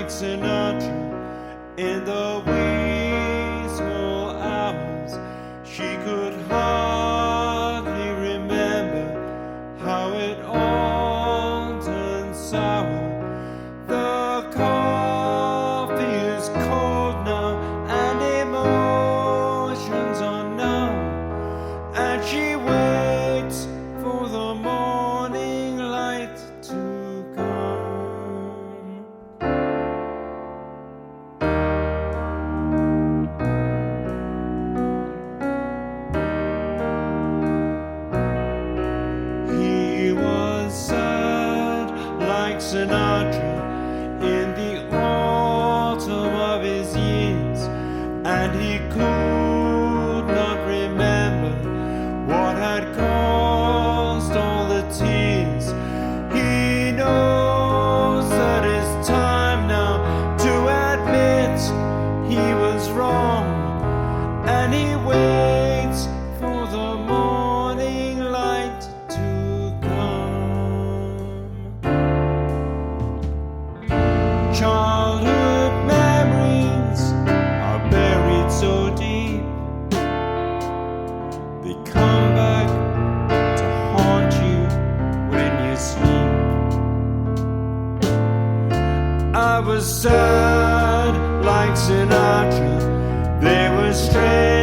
like Sinatra in the wee small hours. She could hardly remember how it all turned sour. The coffee is cold now and emotions are numb, and she waits for the morning light to come. He was sad like Sinatra in the autumn of his years, and he could not remember what had caused all the tears. He knows that it's time now to admit he was wrong, and he waits for the morning light to come. Childhood memories are buried so deep, they come back to haunt you when you sleep. I was sad like Sinatra, they were strange